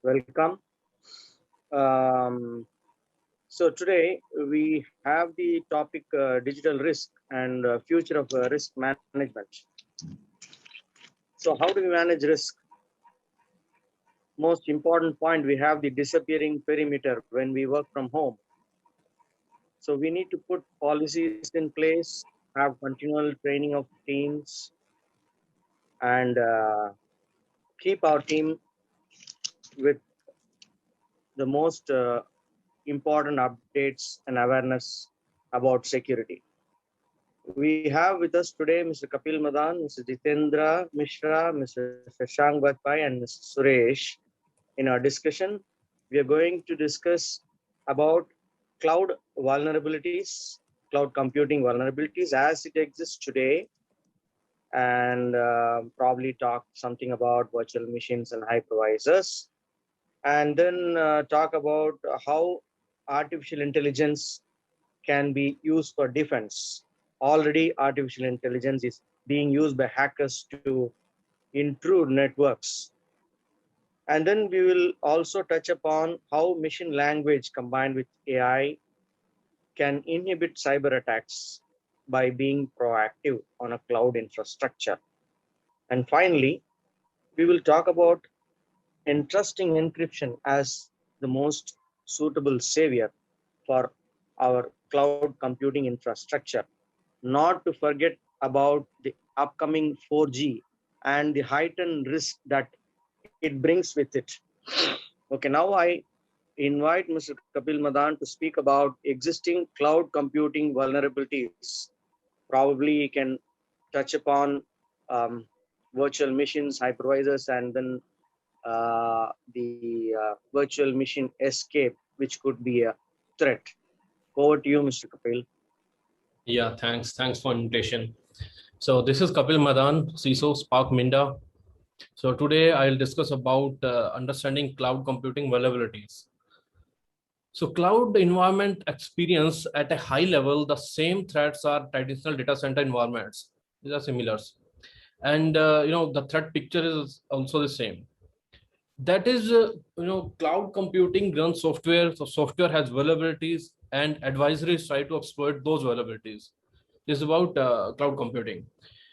Welcome. So today we have the topic digital risk and future of risk management. So how do we manage risk? Most important point, we have the disappearing perimeter when we work from home. So we need to put policies in place, have continual training of teams, and keep our team with the most important updates and awareness about security. We have with us today Mr. Kapil Madaan, Mr. Jitendra, Mishra, Mr. Shashank Bajpai, and Mr. Suresh. In our discussion, we are going to discuss about cloud vulnerabilities, cloud computing vulnerabilities as it exists today, and probably talk something about virtual machines and hypervisors, and then talk about how artificial intelligence can be used for defense. Already artificial intelligence is being used by hackers to intrude networks. And then we will also touch upon how machine language combined with AI can inhibit cyber attacks by being proactive on a cloud infrastructure. And finally, we will talk about entrusting encryption as the most suitable savior for our cloud computing infrastructure. Not to forget about the upcoming 4G and the heightened risk that it brings with it. Okay, now I invite Mr. Kapil Madaan to speak about existing cloud computing vulnerabilities. Probably he can touch upon virtual machines, hypervisors, and then the virtual machine escape, which could be a threat. Over to you, Mr. Kapil. Yeah, thanks. Thanks for invitation. So this is Kapil Madaan, CISO, Spark Minda. So today I'll discuss about understanding cloud computing vulnerabilities. So cloud environment experience at a high level, the same threats are traditional data center environments. These are similars. And the threat picture is also the same. That is, cloud computing runs software. So software has vulnerabilities and advisories try to exploit those vulnerabilities. This is about cloud computing.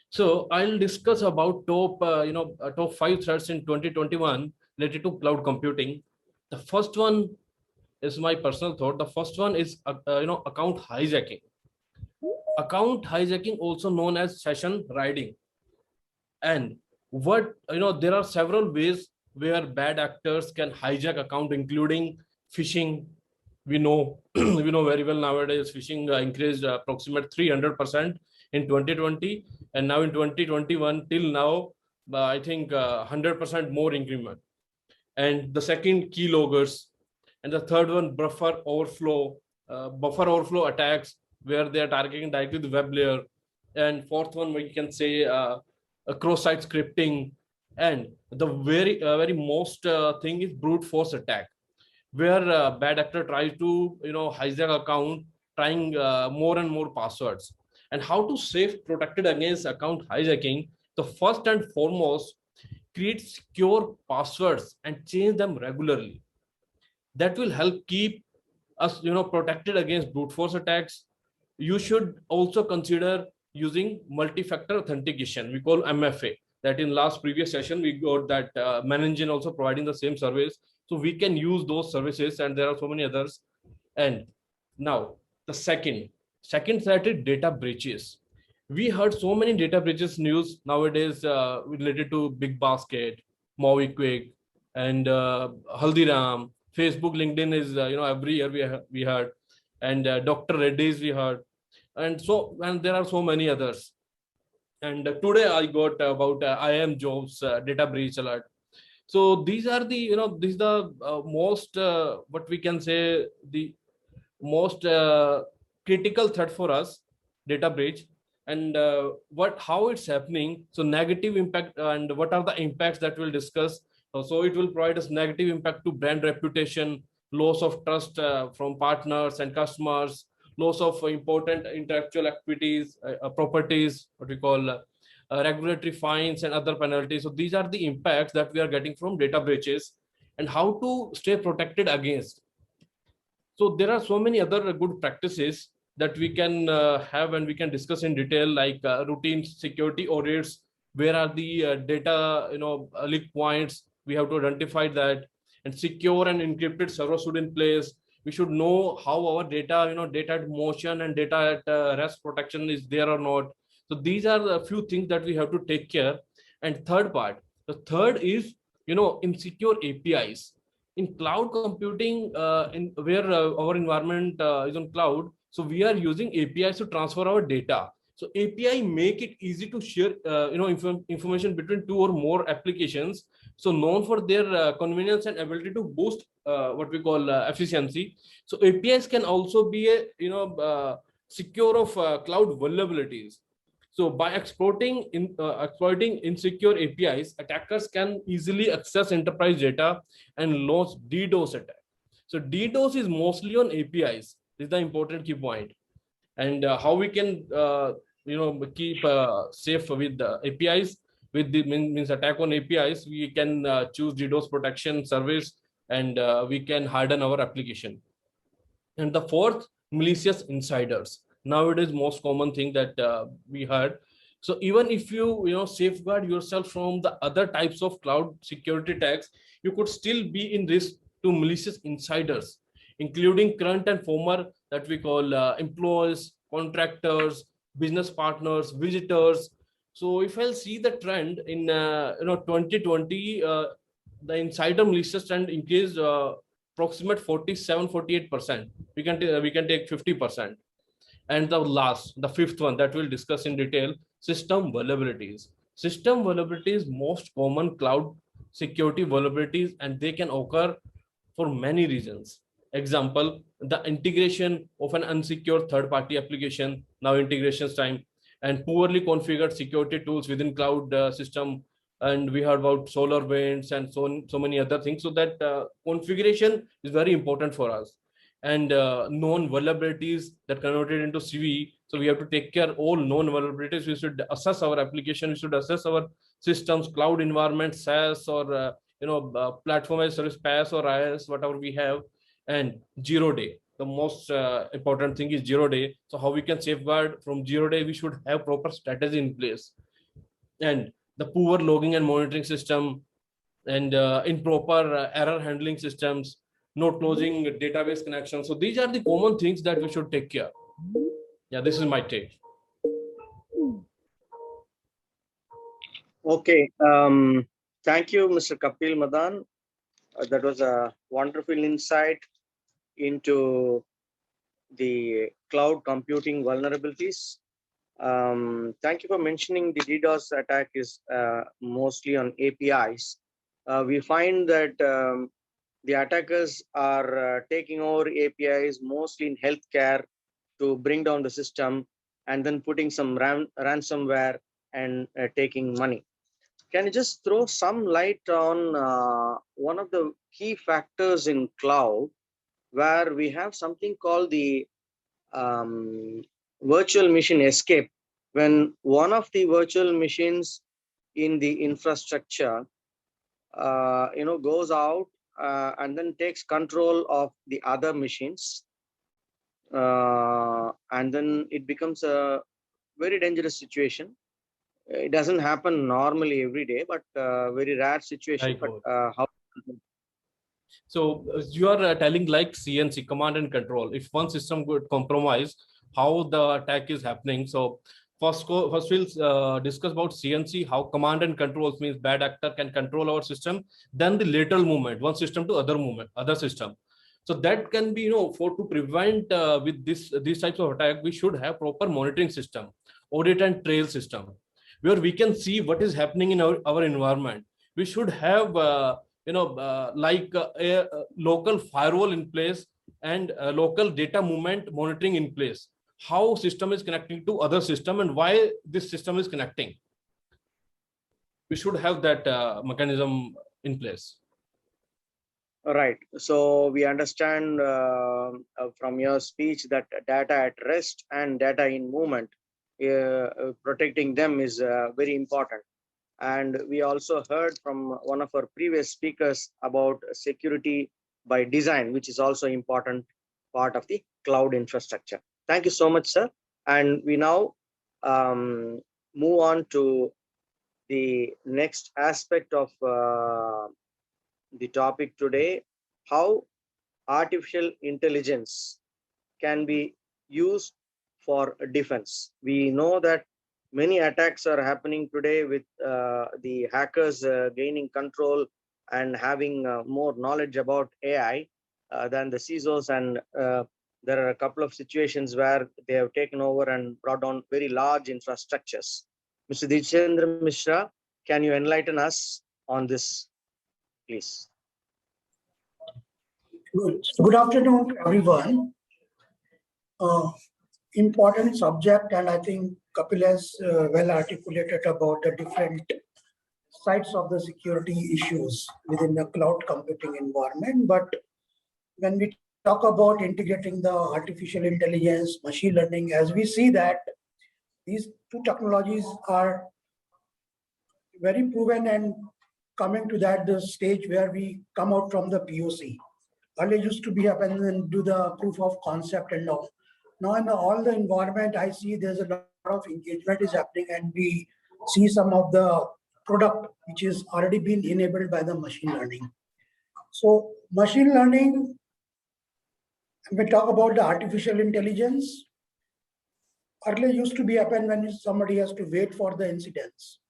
So I'll discuss about top 5 threats in 2021 related to cloud computing. The first one is my personal thought. The first one is account hijacking. Account hijacking, also known as session riding. And there are several ways where bad actors can hijack account, including phishing. We know we know very well nowadays phishing increased approximately 300% in 2020, and now in 2021 till now I think 100% more increment. And the second, keyloggers, and the third one, buffer overflow attacks, where they are targeting directly the web layer. And fourth one, we can say cross-site scripting. And the very most thing is brute force attack, where bad actor tries to hijack account, trying more and more passwords. And how to save protected against account hijacking? The first and foremost, create secure passwords and change them regularly. That will help keep us protected against brute force attacks. You should also consider using multi-factor authentication, we call MFA. That in last previous session we got that Manengine also providing the same service, so we can use those services, and there are so many others. And now the second threat is data breaches. We heard so many data breaches news nowadays related to Big Basket, MobiKwik, and Haldiram. Facebook, LinkedIn is every year we heard, and Dr. Reddy's we heard, and there are so many others. And today I got about IIM Jobs data breach alert. So these are the most what we can say, the most critical threat for us, data breach. And how it's happening. So negative impact, and what are the impacts that we'll discuss. So it will provide us negative impact to brand reputation, loss of trust from partners and customers, loss of important intellectual activities, properties, what we call regulatory fines and other penalties. So these are the impacts that we are getting from data breaches. and how to stay protected against. So there are so many other good practices that we can have and we can discuss in detail, like routine security audits. Where are the data, leak points? We have to identify that, and secure and encrypted server should in place. We should know how our data, data at motion and data at rest protection is there or not. So these are a few things that we have to take care. And the third is, insecure APIs in cloud computing, in where our environment is on cloud. So we are using APIs to transfer our data. So API make it easy to share information between two or more applications, so known for their convenience and ability to boost what we call efficiency. So APIs can also be a secure of cloud vulnerabilities. So by exploiting insecure APIs, attackers can easily access enterprise data and launch DDoS attack. So DDoS is mostly on APIs. This is the important key point. And how we can keep safe with the APIs. With the means attack on APIs, we can choose DDoS protection service, and we can harden our application. And the fourth, malicious insiders. Now it is most common thing that we heard. So even if you safeguard yourself from the other types of cloud security attacks, you could still be in risk to malicious insiders, including current and former that we call employees, contractors, business partners, visitors. So if I'll see the trend in 2020, the insider malicious trend increased approximate 47-48%. We can take 50%. And the fifth one that we'll discuss in detail, system vulnerabilities. System vulnerabilities, most common cloud security vulnerabilities, and they can occur for many reasons. Example, the integration of an unsecured third-party application, now integrations time, and poorly configured security tools within cloud system. And we heard about SolarWinds and so many other things. So that configuration is very important for us. And known vulnerabilities that converted into CV. So we have to take care of all known vulnerabilities. We should assess our application. We should assess our systems, cloud environment, SaaS, or platform as service, PaaS or IaaS, whatever we have. And 0-day. The most important thing is 0-day. So how we can safeguard from 0-day? We should have proper strategy in place. And the poor logging and monitoring system, and improper error handling systems, no closing database connections. So these are the common things that we should take care. Yeah, this is my take. Okay. Thank you, Mr. Kapil Madaan. That was a wonderful insight into the cloud computing vulnerabilities. Thank you for mentioning the DDoS attack is mostly on APIs. We find that the attackers are taking over APIs mostly in healthcare to bring down the system, and then putting some ransomware and taking money. Can you just throw some light on one of the key factors in cloud, where we have something called the virtual machine escape? When one of the virtual machines in the infrastructure goes out and then takes control of the other machines, and then it becomes a very dangerous situation. It doesn't happen normally every day, but very rare situation. But how? So you are telling like CNC, command and control. If one system could compromise, how the attack is happening. So first we'll discuss about CNC, how command and controls means bad actor can control our system. Then the lateral movement, one system to other system. So that can be, for to prevent with these types of attack, we should have proper monitoring system, audit and trail system, where we can see what is happening in our environment. We should have like a local firewall in place, and local data movement monitoring in place. How system is connecting to other system and why this system is connecting. We should have that mechanism in place. Right. So we understand from your speech that data at rest and data in movement, protecting them is very important. And we also heard from one of our previous speakers about security by design, which is also important part of the cloud infrastructure. Thank you so much, sir. And we now move on to the next aspect of the topic today, how artificial intelligence can be used for defense. We know that many attacks are happening today with the hackers gaining control and having more knowledge about AI than the CISOs, and there are a couple of situations where they have taken over and brought down very large infrastructures. Mr. Jitendra Mishra, can you enlighten us on this, please? Good afternoon, everyone. Important subject, and I think Kapil has well articulated about the different sides of the security issues within the cloud computing environment. But when we talk about integrating the artificial intelligence, machine learning, as we see that these two technologies are very proven and coming to that the stage where we come out from the POC. Earlier used to be happen and do the proof of concept and all. Now in all the environment, I see there's a lot of engagement is happening, and we see some of the product which is already been enabled by the machine learning. So machine learning, when we talk about the artificial intelligence, earlier used to be happen when somebody has to wait for the incidents,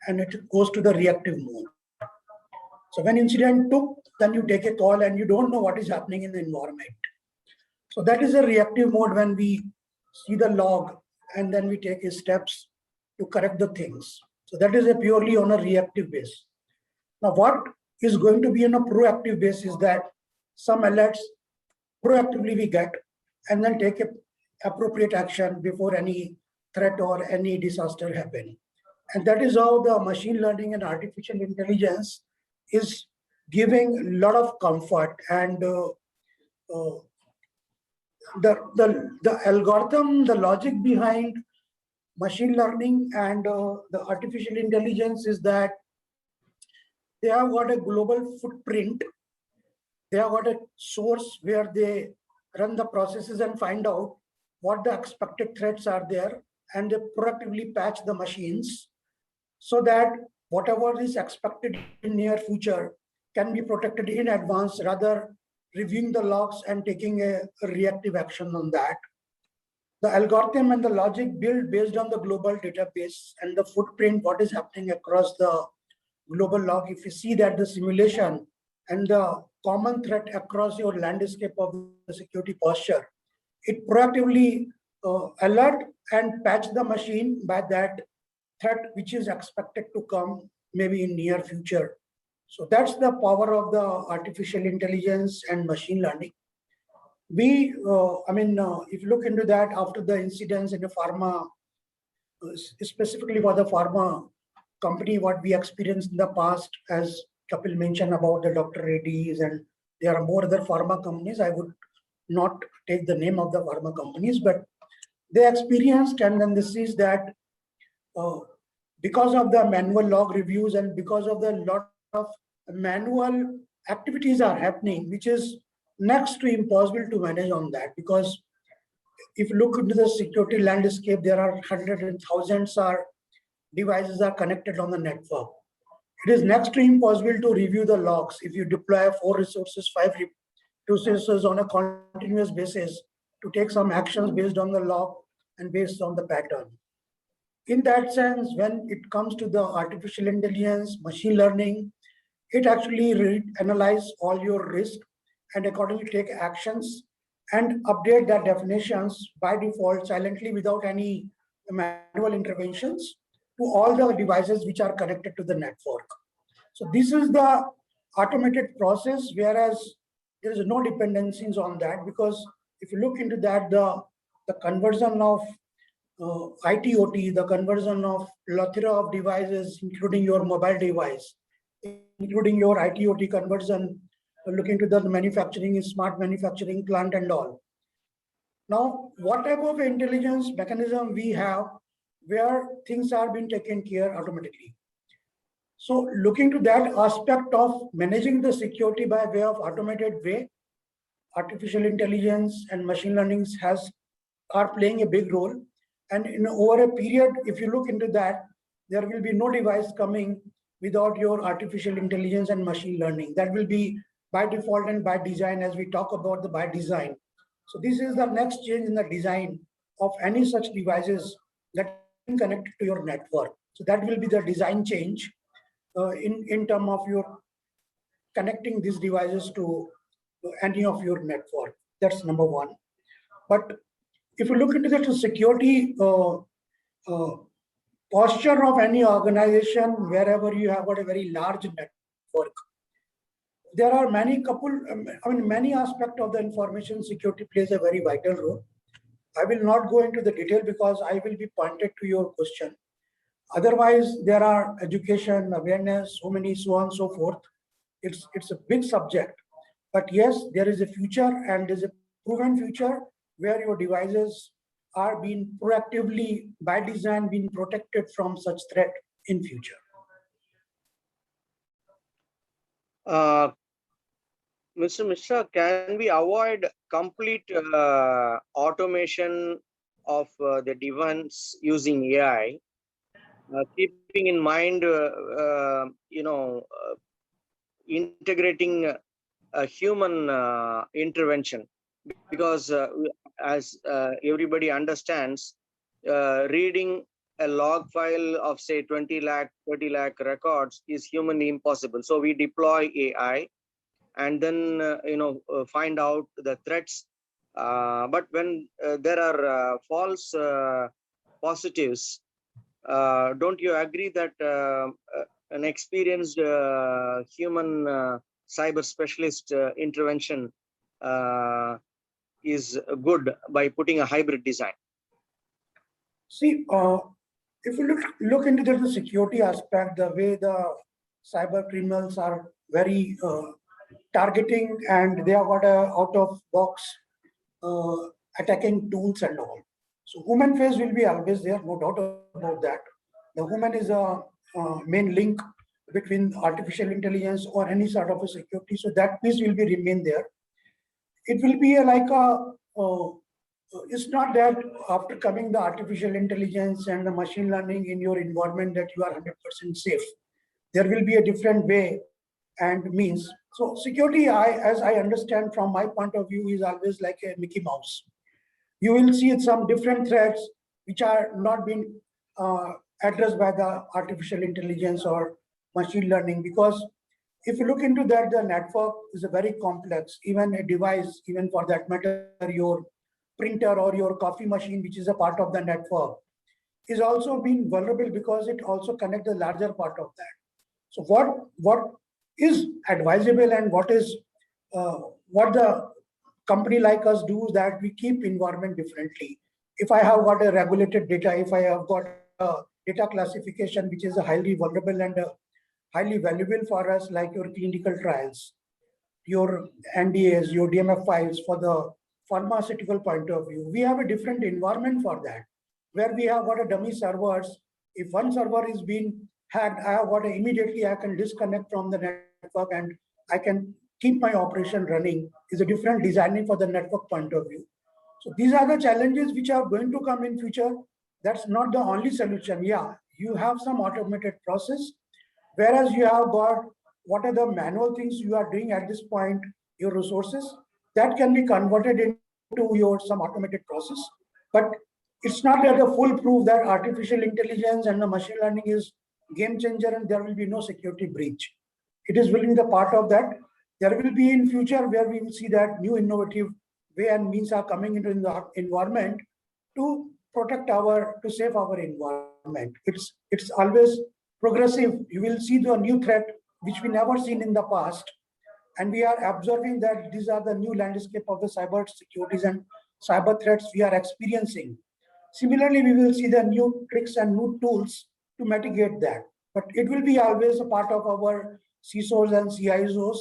and it goes to the reactive mode. So when incident took, then you take a call and you don't know what is happening in the environment. So that is a reactive mode when we see the log and then we take steps to correct the things. So that is a purely on a reactive base. Now what is going to be on a proactive base is that some alerts proactively we get and then take a appropriate action before any threat or any disaster happen. And that is how the machine learning and artificial intelligence is giving a lot of comfort, and the algorithm, the logic behind machine learning and the artificial intelligence is that they have got a global footprint. They have got a source where they run the processes and find out what the expected threats are there, and they proactively patch the machines so that whatever is expected in near future can be protected in advance, rather reviewing the logs and taking a reactive action on that. The algorithm and the logic built based on the global database and the footprint, what is happening across the global log. If you see that the simulation and the common threat across your landscape of the security posture, it proactively alert and patch the machine by that threat which is expected to come maybe in near future. So that's the power of the artificial intelligence and machine learning. We, if you look into that after the incidents in the pharma, specifically for the pharma company, what we experienced in the past, as Kapil mentioned about the Dr. Reddy's, and there are more other pharma companies. I would not take the name of the pharma companies, but they experienced, and then this is that because of the manual log reviews and because of the lot of manual activities are happening, which is next to impossible to manage on that. Because if you look into the security landscape, there are hundreds and thousands of devices are connected on the network. It is next to impossible to review the logs if you deploy 4 resources, 5 resources on a continuous basis to take some actions based on the log and based on the pattern. In that sense, when it comes to the artificial intelligence, machine learning, it actually analyze all your risk and accordingly take actions and update the definitions by default silently without any manual interventions to all the devices which are connected to the network. So this is the automated process, whereas there is no dependencies on that, because if you look into that, the conversion of IT/OT, the conversion of plethora of devices, including your mobile device, including your IT/OT conversion, looking to the manufacturing, smart manufacturing plant and all. Now, what type of intelligence mechanism we have where things are being taken care automatically? So looking to that aspect of managing the security by way of automated way, artificial intelligence and machine learning are playing a big role. And over a period, if you look into that, there will be no device coming without your artificial intelligence and machine learning. That will be by default and by design, as we talk about the by design. So this is the next change in the design of any such devices that can connect to your network. So that will be the design change in terms of your connecting these devices to any of your network. That's number one. But if you look into the security posture of any organization, wherever you have got a very large network, there are many aspects of the information security plays a very vital role. I will not go into the detail because I will be pointed to your question. Otherwise, there are education, awareness, so on and so forth. It's a big subject. But yes, there is a future, and there's a proven future where your devices are being proactively, by design, being protected from such threat in future. Mr. Mishra, can we avoid complete automation of the device using AI, keeping in mind, integrating a human intervention? Because as everybody understands, reading a log file of say 20 lakh, 30 lakh records is humanly impossible. So we deploy AI and then find out the threats. But when there are false positives, don't you agree that an experienced human cyber specialist intervention is good by putting a hybrid design? See, if you look into the security aspect, the way the cyber criminals are very targeting, and they have got a out-of-box attacking tools and all. So human face will be always there, no doubt about that. The human is a main link between artificial intelligence or any sort of a security. So that piece will be remain there. It will be it's not that after coming the artificial intelligence and the machine learning in your environment that you are 100% safe. There will be a different way and means. So security, as I understand from my point of view, is always like a Mickey Mouse. You will see some different threats which are not being addressed by the artificial intelligence or machine learning, because if you look into that, the network is a very complex. Even a device, even for that matter, your printer or your coffee machine, which is a part of the network, is also being vulnerable because it also connects the larger part of that. So what is advisable and what the company like us do is that we keep environment differently. If I have got a regulated data, if I have got a data classification which is a highly vulnerable and highly valuable for us, like your clinical trials, your NDAs, your DMF files for the pharmaceutical point of view, we have a different environment for that, where we have got a dummy servers. If one server is being hacked, I have got immediately I can disconnect from the network and I can keep my operation running. Is a different designing for the network point of view. So these are the challenges which are going to come in future. That's not the only solution. Yeah, you have some automated process, whereas you have got what are the manual things you are doing at this point, your resources, that can be converted into your some automated process. But it's not that a full proof that artificial intelligence and the machine learning is game changer and there will be no security breach. It is will be the part of that. There will be in future where we will see that new innovative way and means are coming into the environment to protect to save our environment. It's always progressive. You will see the new threat which we never seen in the past. And we are observing that these are the new landscape of the cyber securities and cyber threats we are experiencing. Similarly, we will see the new tricks and new tools to mitigate that. But it will be always a part of our CISOs and CISOs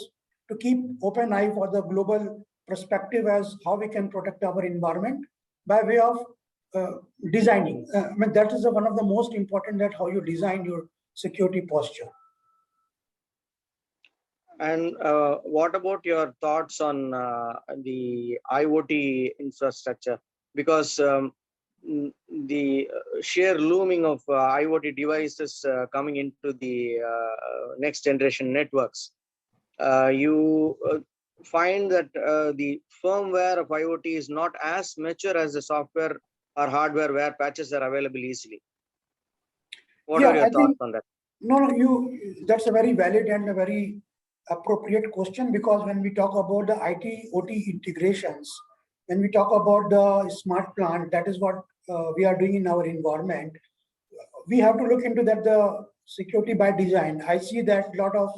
to keep open eye for the global perspective as how we can protect our environment by way of designing. That is one of the most important, that how you design your security posture. And what about your thoughts on the IoT infrastructure? Because the sheer looming of IoT devices coming into the next generation networks, you find that the firmware of IoT is not as mature as the software or hardware where patches are available easily. What are Yeah, your I thoughts think on that? that's a very valid and a very appropriate question, because when we talk about the IT OT integrations, when we talk about the smart plant, that is what we are doing in our environment. We have to look into that the security by design. I see that a lot of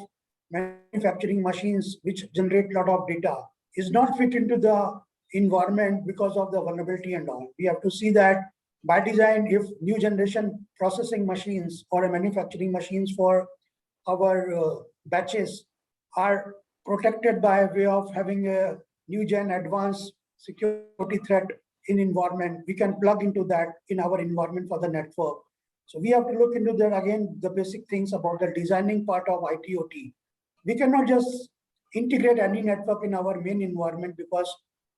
manufacturing machines which generate a lot of data is not fit into the environment because of the vulnerability and all. We have to see that by design, if new generation processing machines or manufacturing machines for our batches are protected by way of having a new gen advanced security threat in environment, we can plug into that in our environment for the network. So we have to look into that again, the basic things about the designing part of IT/OT. We cannot just integrate any network in our main environment, because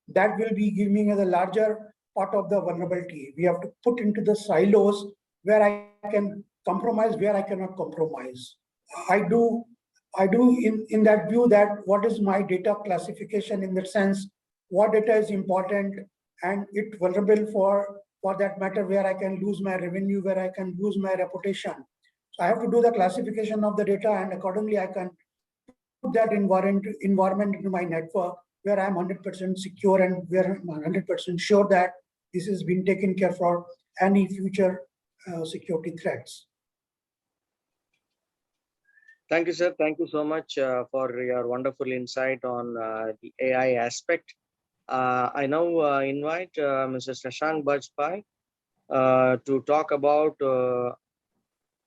that will be giving us a larger part of the vulnerability. We have to put into the silos where I can compromise, where I cannot compromise. I do in that view that what is my data classification, in that sense, what data is important and it vulnerable for that matter, where I can lose my revenue, where I can lose my reputation. So I have to do the classification of the data, and accordingly I can put that environment into my network where I'm 100% secure and where I'm 100% sure that this has been taken care for any future security threats. Thank you, sir. Thank you so much for your wonderful insight on the AI aspect. I now invite Mr. Shashank Bajpai to talk about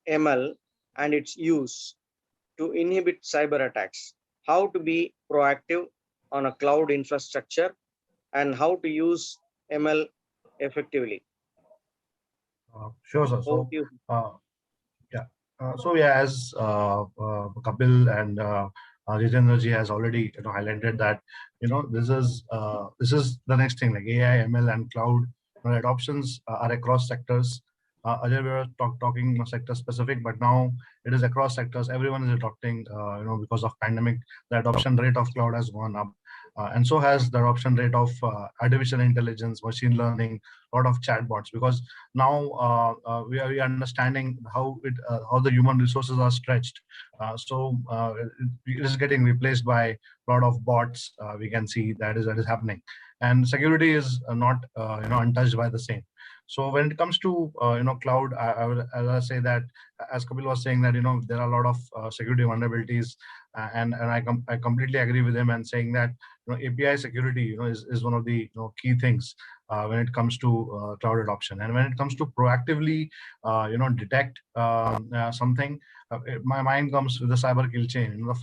ML and its use to inhibit cyber attacks, how to be proactive on a cloud infrastructure, and how to use ML effectively. Sure, sir. Over So, to you. yeah. As Kapil and Jitendra ji has already highlighted that this is the next thing, like AI, ML, and cloud. Adoptions are across sectors. Earlier we were talking sector specific, but now it is across sectors. Everyone is adopting. Because of pandemic, the adoption rate of cloud has gone up, and so has the adoption rate of artificial intelligence, machine learning, a lot of chatbots. Because now we are understanding how the human resources are stretched. It is getting replaced by a lot of bots. We can see that is happening, and security is not untouched by the same. So when it comes to cloud, I will say that, as Kapil was saying, that there are a lot of security vulnerabilities, and I completely agree with him, and saying that API security is one of the key things when it comes to cloud adoption. And when it comes to proactively detect something, my mind comes with the cyber kill chain. The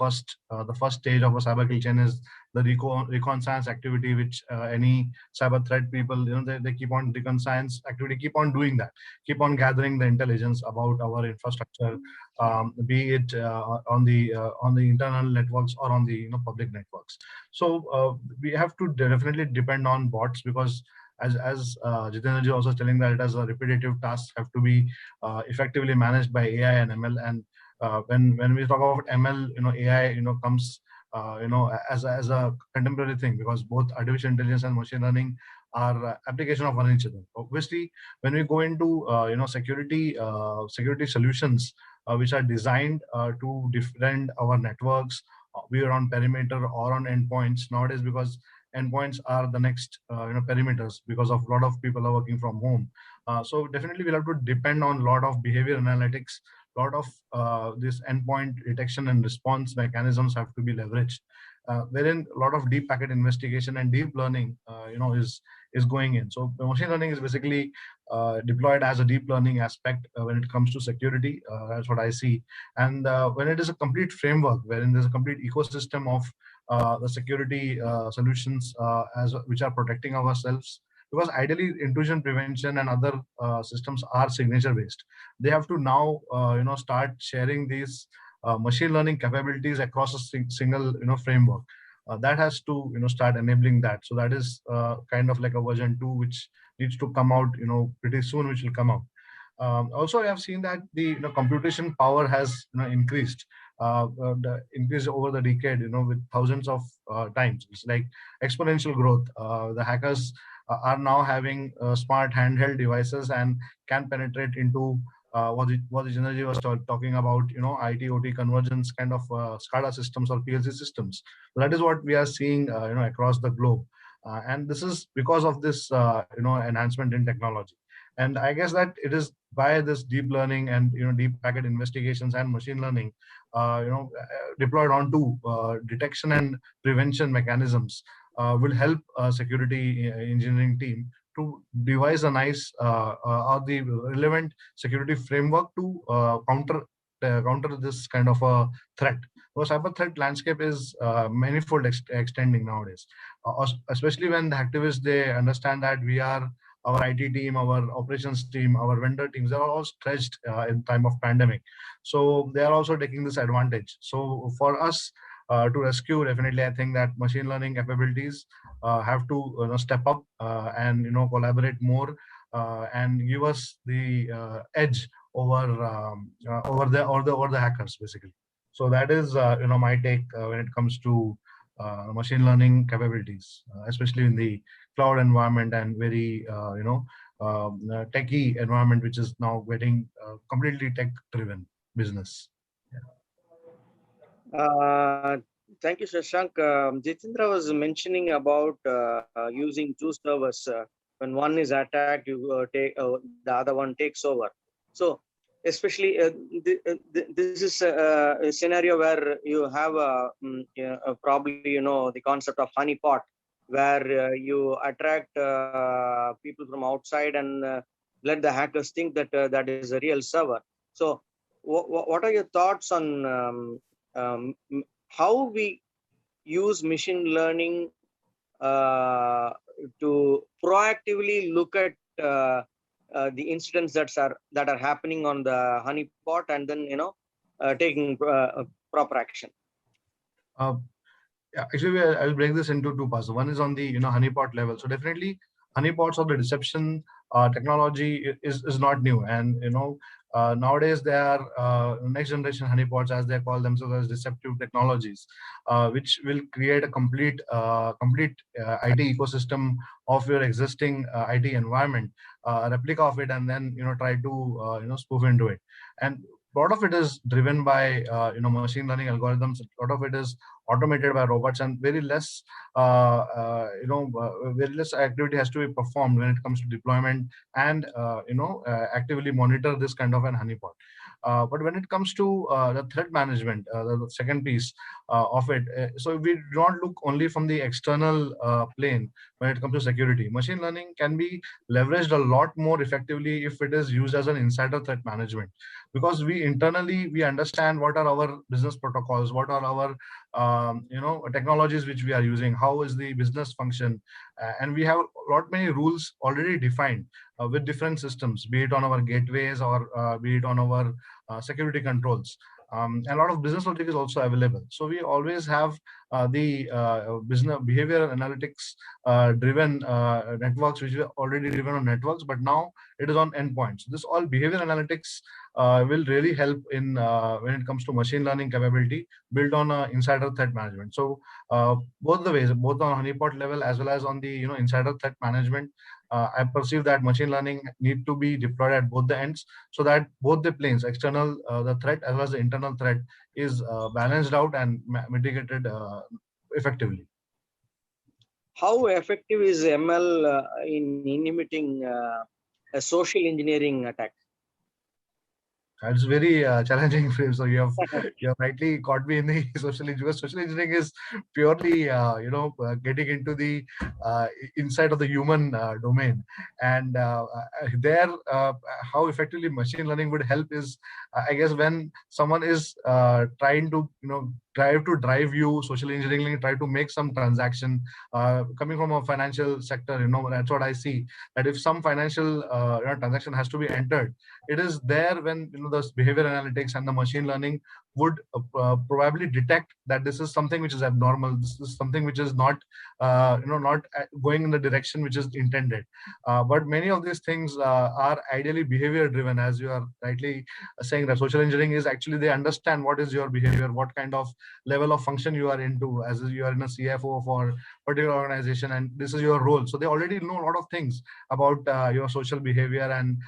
first stage of a cyber kill chain is the reconnaissance activity, which any cyber threat people they keep on reconnaissance activity, keep on doing that, keep on gathering the intelligence about our infrastructure, be it on the internal networks or on the public networks. So we have to definitely depend on bots, because as Jitendra ji also telling that it as a repetitive task have to be effectively managed by AI and ML. And when we talk about ML, AI comes as a contemporary thing, because both artificial intelligence and machine learning are application of one each other. Obviously, when we go into security solutions which are designed to defend our networks, be it on perimeter or on endpoints nowadays, because endpoints are the next perimeters, because of a lot of people are working from home. So definitely we'll have to depend on a lot of behavior analytics, a lot of this endpoint detection and response mechanisms have to be leveraged, wherein a lot of deep packet investigation and deep learning is going in. So machine learning is basically deployed as a deep learning aspect when it comes to security. That's what I see. And when it is a complete framework, wherein there's a complete ecosystem of the security solutions which are protecting ourselves, because ideally intrusion prevention and other systems are signature based. They have to now start sharing these machine learning capabilities across a single framework. That has to start enabling that. So that is kind of like a version 2 which needs to come out pretty soon, which will come out. Also, I have seen that the computation power has increased, increased over the decade, with thousands of times. It's like exponential growth. The hackers are now having smart handheld devices and can penetrate into what Jitendra was talking about, IT, OT convergence kind of SCADA systems or PLC systems. So that is what we are seeing, across the globe. And this is because of this, enhancement in technology. And I guess that it is by this deep learning and deep packet investigations and machine learning, deployed onto detection and prevention mechanisms, will help security engineering team to devise a nice or the relevant security framework to counter this kind of a threat. Because cyber threat landscape is manifold extending nowadays, especially when the activists, they understand that our IT team, our operations team, our vendor teams, they're all stretched in time of pandemic. So they are also taking this advantage. So for us to rescue, definitely, I think that machine learning capabilities have to step up and collaborate more and give us the edge over the hackers, basically. So that is my take when it comes to machine learning capabilities, especially in the cloud environment and very techie environment, which is now getting completely tech driven business. Thank you, Shashank. Jitendra was mentioning about using two servers. When one is attacked, you take the other one takes over. So, especially this is a scenario where you have probably the concept of honeypot, where you attract people from outside and let the hackers think that that is a real server. So, what are your thoughts on how we use machine learning to proactively look at the incidents that are happening on the honeypot, and then taking proper action? Yeah, actually, I'll break this into two parts. One is on the honeypot level. So definitely, honeypots or the deception technology is not new, and nowadays they are next generation honeypots, as they call themselves, as deceptive technologies, which will create a complete IT ecosystem of your existing IT environment, a replica of it, and then try to spoof into it. And a lot of it is driven by machine learning algorithms. A lot of it is automated by robots, and very less very less activity has to be performed when it comes to deployment and actively monitor this kind of an honeypot. But when it comes to the threat management, the second piece of it, so we do not look only from the external plane when it comes to security. Machine learning can be leveraged a lot more effectively if it is used as an insider threat management, because we internally understand what are our business protocols, what are our technologies which we are using, how is the business function, and we have a lot many rules already defined with different systems, be it on our gateways or be it on our security controls. A lot of business logic is also available. So we always have the business behavior analytics driven networks, which are already driven on networks, but now it is on endpoints. This all behavior analytics will really help in when it comes to machine learning capability built on insider threat management. So both the ways, both on honeypot level as well as on the insider threat management, I perceive that machine learning need to be deployed at both the ends, so that both the planes, external the threat as well as the internal threat, is balanced out and mitigated effectively. How effective is ML in inhibiting a social engineering attack? It's very challenging frame. So you have rightly caught me in the social engineering, because social engineering is purely getting into the inside of the human domain, and there how effectively machine learning would help is I guess when someone is trying to drive you social engineering, try to make some transaction coming from a financial sector. That's what I see, that if some financial transaction has to be entered, it is there when the behavior analytics and the machine learning would probably detect that this is something which is abnormal. This is something which is not, not going in the direction which is intended. But many of these things are ideally behavior driven, as you are rightly saying that social engineering is actually they understand what is your behavior, what kind of level of function you are into, as you are in a CFO for particular organization, and this is your role. So they already know a lot of things about your social behavior and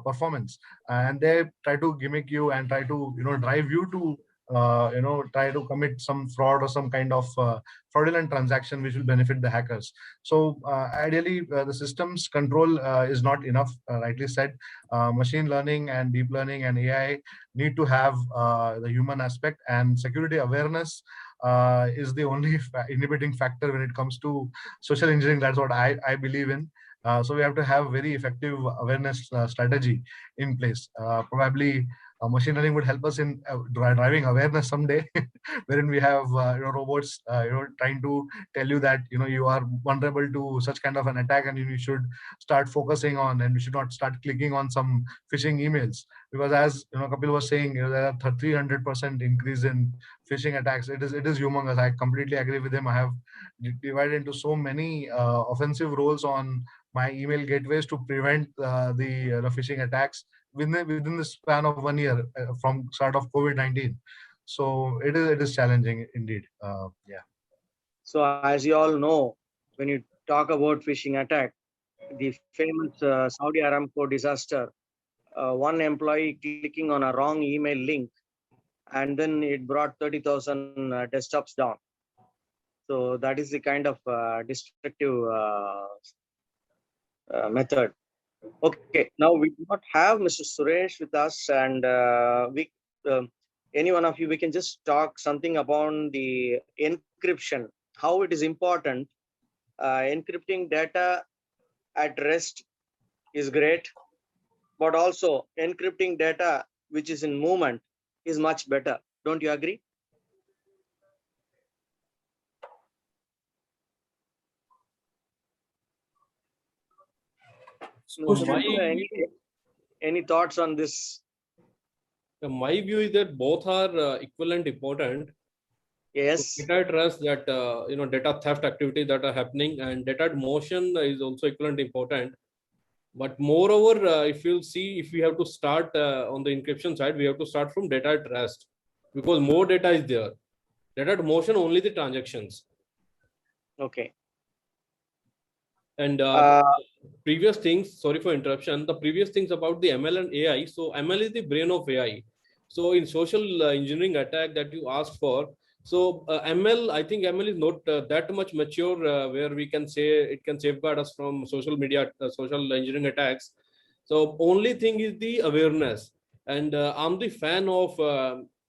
performance, and they try to gimmick you and try to drive you to try to commit some fraud or some kind of fraudulent transaction which will benefit the hackers. So ideally the systems control is not enough, rightly said. Machine learning and deep learning and AI need to have the human aspect, and security awareness is the only inhibiting factor when it comes to social engineering. That's what I believe in. So we have to have very effective awareness strategy in place. Probably machine learning would help us in driving awareness someday, wherein we have robots trying to tell you that you are vulnerable to such kind of an attack, and you should start focusing on, and you should not start clicking on some phishing emails, because as Kapil was saying, there are 300% increase in phishing attacks. It is humongous. I completely agree with him. I have divided into so many offensive roles on my email gateways to prevent the phishing attacks within the span of 1 year from start of COVID-19. So it is challenging indeed. Yeah. So as you all know, when you talk about phishing attack, the famous Saudi Aramco disaster, one employee clicking on a wrong email link, and then it brought 30,000 desktops down. So that is the kind of destructive method. Okay, now we do not have Mr. Suresh with us, and any one of you, we can just talk something about the encryption, how it is important. Encrypting data at rest is great, but also encrypting data which is in movement is much better. Don't you agree? So Any thoughts on this? my view is that both are equivalent important. Yes. So data trust, that data theft activities that are happening, and data motion is also equivalent important. But moreover, if you'll see, if we have to start on the encryption side, we have to start from data at rest, because more data is there. Data at motion, only the transactions. Okay. And previous things, sorry for interruption, the previous things about the ML and AI. So ML is the brain of AI. So in social engineering attack that you asked for, so ML, I think ML is not that much mature where we can say it can safeguard us from social media, social engineering attacks. So only thing is the awareness. And I'm the fan of,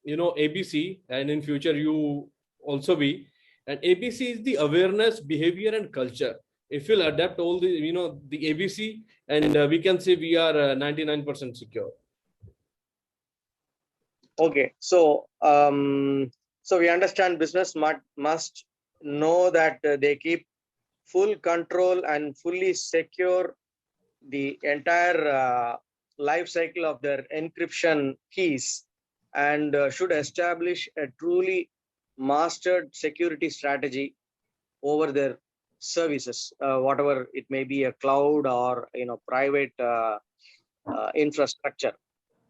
ABC, and in future you also be. And ABC is the awareness, behavior, and culture. If we'll adapt all the, the ABC, and we can say we are 99% secure. Okay, so so we understand business must know that they keep full control and fully secure the entire life cycle of their encryption keys, and should establish a truly mastered security strategy over their services, whatever it may be, a cloud or private infrastructure.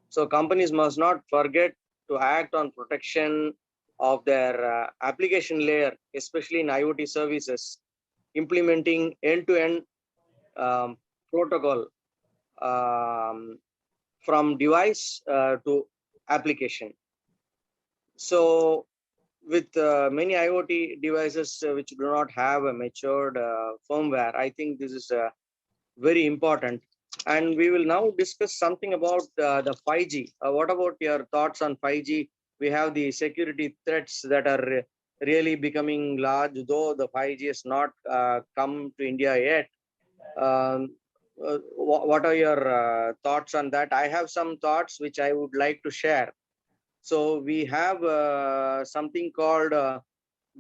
So companies must not forget to act on protection of their application layer, especially in IoT services, implementing end-to-end protocol from device to application. So with many IoT devices which do not have a matured firmware, I think this is very important. And we will now discuss something about the 5G. What about your thoughts on 5G? We have the security threats that are really becoming large, though the 5G has not come to India yet. What are your thoughts on that? I have some thoughts which I would like to share. So we have something called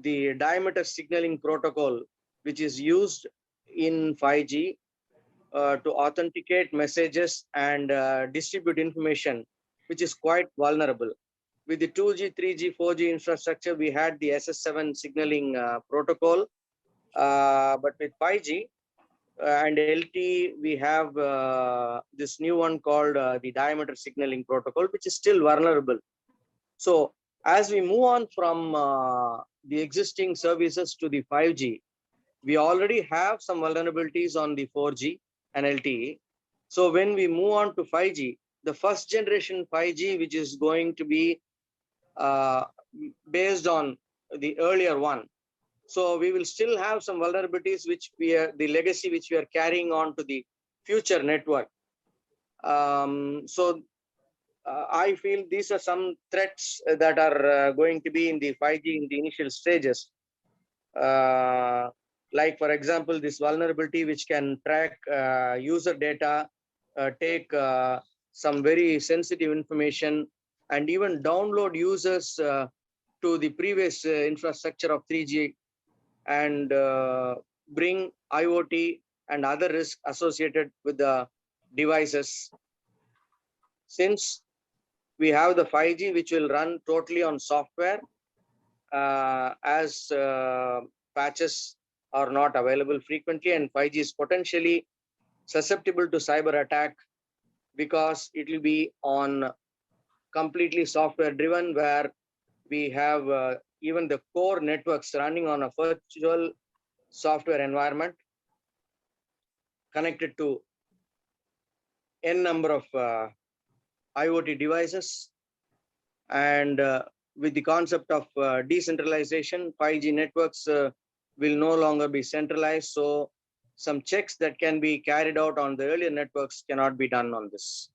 the diameter signaling protocol, which is used in 5G to authenticate messages and distribute information, which is quite vulnerable. with the 2G, 3G, 4G infrastructure, we had the SS7 signaling protocol. But with 5G and LTE, we have this new one called the diameter signaling protocol, which is still vulnerable. So as we move on from the existing services to the 5G, we already have some vulnerabilities on the 4G and LTE. So when we move on to 5G, the first generation 5G, which is going to be based on the earlier one. So we will still have some vulnerabilities, which we are the legacy which we are carrying on to the future network. I feel these are some threats that are going to be in the 5G in the initial stages. Like, for example, this vulnerability which can track user data, take some very sensitive information, and even download users to the previous infrastructure of 3G and bring IoT and other risks associated with the devices. Since we have the 5G, which will run totally on software, as patches are not available frequently, and 5G is potentially susceptible to cyber attack because it will be on completely software driven, where we have even the core networks running on a virtual software environment connected to n number of IoT devices. And with the concept of decentralization, 5G networks will no longer be centralized. So some checks that can be carried out on the earlier networks cannot be done on this.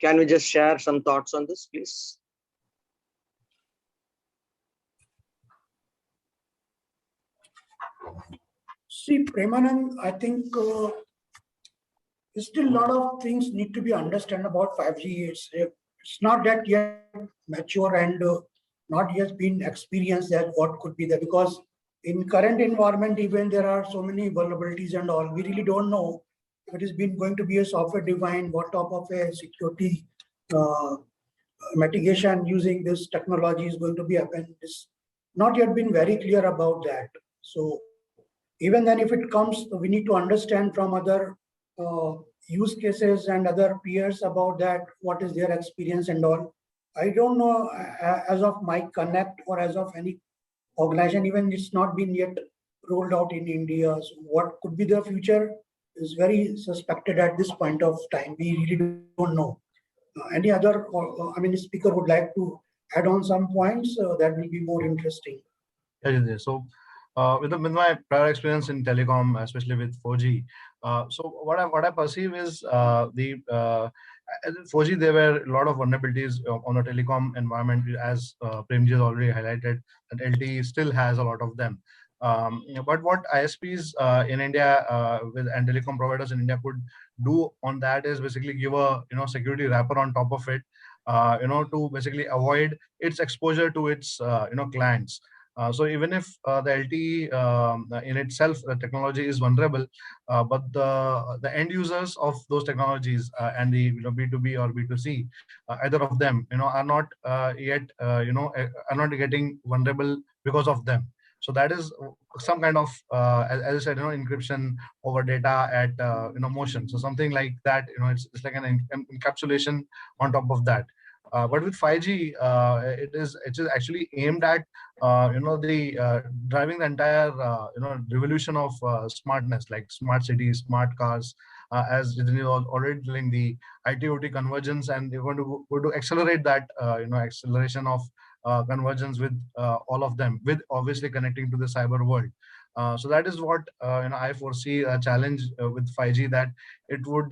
Can we just share some thoughts on this, please? See, Premanand, I think still a lot of things need to be understood about 5G. It's not that yet mature and not yet been experienced that what could be there, because in current environment, even there are so many vulnerabilities and all, we really don't know if it is been going to be a software defined, what type of a security mitigation using this technology is going to be happen. It's not yet been very clear about that. So even then, if it comes, we need to understand from other use cases and other peers about that, what is their experience and all. I don't know as of my connect or as of any organization, even it's not been yet rolled out in India. So what could be the future is very suspected at this point of time. We really don't know. Any other, speaker would like to add on some points that will be more interesting. Yeah, so with my prior experience in telecom, especially with 4G, so what I perceive is the 4G, there were a lot of vulnerabilities on the telecom environment, as Premji has already highlighted, and LTE still has a lot of them. But what ISPs in India and telecom providers in India could do on that is basically give a security wrapper on top of it, to basically avoid its exposure to its clients. So even if the LTE in itself, the technology is vulnerable, but the end users of those technologies and the B2B or B2C, either of them, are not yet are not getting vulnerable because of them. So that is some kind of, as I said, encryption over data at motion. So something like that, it's like an encapsulation on top of that. But with 5G, it is actually aimed at driving the entire revolution of smartness, like smart cities, smart cars, as Jitendra was already telling, the IT/OT convergence, and they're going to accelerate that acceleration of convergence with all of them, with obviously connecting to the cyber world. So that is what I foresee a challenge with 5G, that it would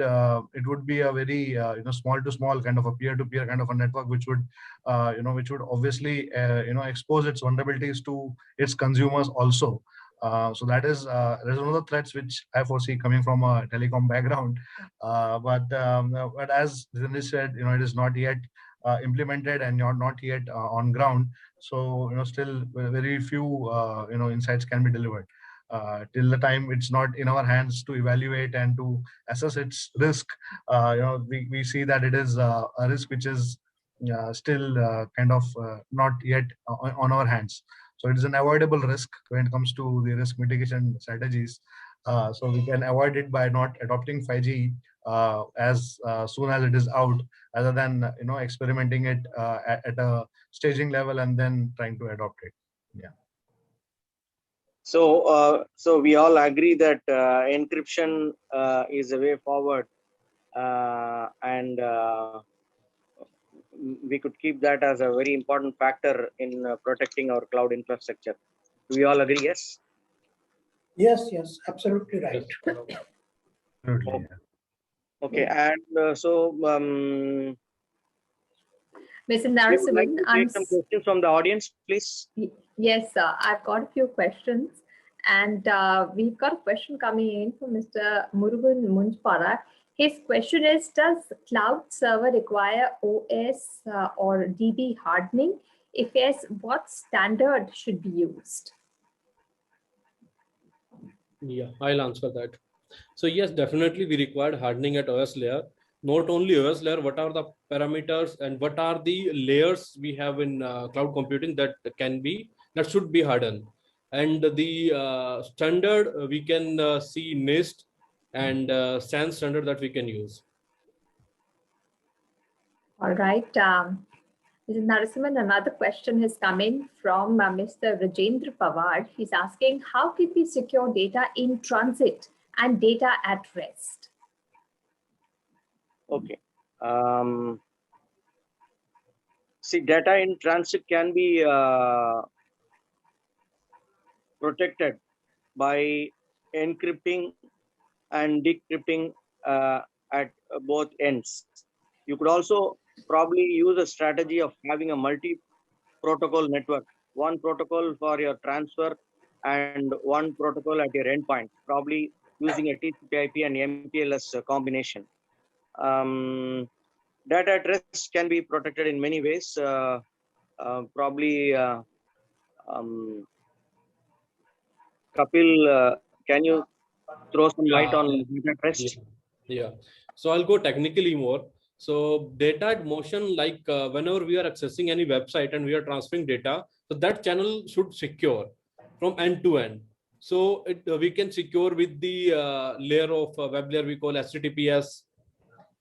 be a very small to small kind of a peer-to-peer kind of a network, which would obviously expose its vulnerabilities to its consumers also. So that is there's another threats which I foresee coming from a telecom background. But as Jitendra said, it is not yet implemented and not yet on ground. So still very few insights can be delivered. Till the time it's not in our hands to evaluate and to assess its risk, we see that it is a risk which is still kind of not yet on our hands. So it is an avoidable risk when it comes to the risk mitigation strategies. So we can avoid it by not adopting 5G as soon as it is out, rather than experimenting it at a staging level and then trying to adopt it. Yeah. So we all agree that encryption is a way forward, and we could keep that as a very important factor in protecting our cloud infrastructure. Do we all agree? Yes. Yes, yes, absolutely right. Absolutely. Yeah. Okay, and so Mr. we would like Narasimhan, to take some questions from the audience, please. Yes, sir. I've got a few questions. And we've got a question coming in from Mr. Murugan Munchpara. His question is, does cloud server require OS or DB hardening? If yes, what standard should be used? Yeah, I'll answer that. So yes, definitely we required hardening at OS layer. Not only OS layer, what are the parameters and what are the layers we have in cloud computing that should be hardened. And the standard we can see NIST and SAN standard that we can use. All right. Mr. Narasimhan, another question is coming from Mr. Jitendra Pawar. He's asking, how can we secure data in transit and data at rest? Okay. See, data in transit can be protected by encrypting and decrypting at both ends. You could also probably use a strategy of having a multi-protocol network, one protocol for your transfer and one protocol at your endpoint, probably using a TCP/IP and MPLS combination. Data at rest can be protected in many ways. Probably Kapil, can you throw some light on data at rest? Yeah. So I'll go technically more. So data at motion, like whenever we are accessing any website and we are transferring data, so that channel should secure from end to end. So we can secure with the layer of web layer we call HTTPS,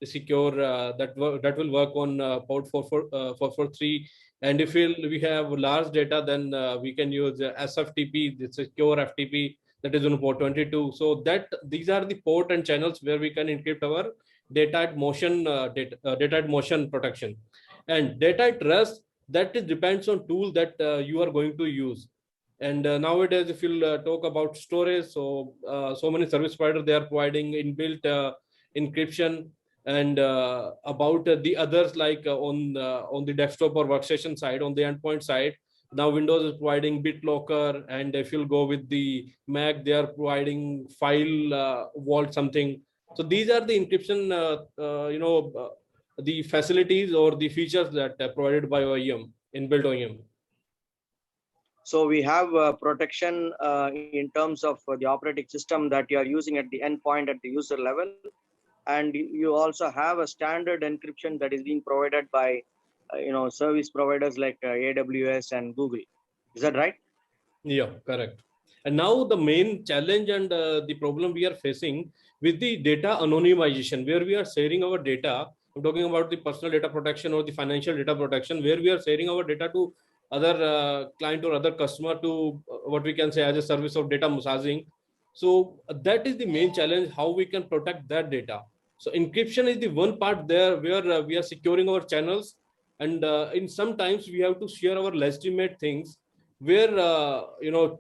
secure that will work on port 443. And if we have large data, then we can use SFTP, the secure FTP, that is on port 22. So these are the port and channels where we can encrypt our data at motion data at motion protection. And data at rest, that depends on tool that you are going to use. And nowadays, if you'll talk about storage, so many service providers, they are providing inbuilt encryption. And about the others, like on the desktop or workstation side, on the endpoint side, now Windows is providing BitLocker, and if you'll go with the Mac, they are providing file vault something. So these are the encryption, the facilities or the features that are provided by OEM, inbuilt OEM. So we have protection in terms of the operating system that you are using at the endpoint at the user level. And you also have a standard encryption that is being provided by service providers like AWS and Google. Is that right? Yeah, correct. And now the main challenge and the problem we are facing with the data anonymization, where we are sharing our data. I'm talking about the personal data protection or the financial data protection, where we are sharing our data to other client or other customer to what we can say as a service of data massaging. So that is the main challenge, how we can protect that data. So encryption is the one part there where we are securing our channels, and in sometimes we have to share our legitimate things where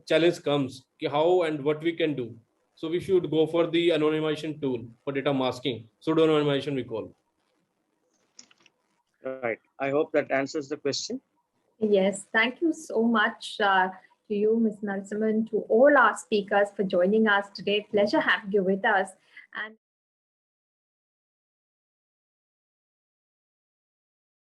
challenge comes, how and what we can do. So we should go for the anonymization tool for data masking, pseudo anonymization we call. Right. I hope that answers the question. Yes, thank you so much to you, Ms. Narasimhan, to all our speakers for joining us today. Pleasure having you with us. And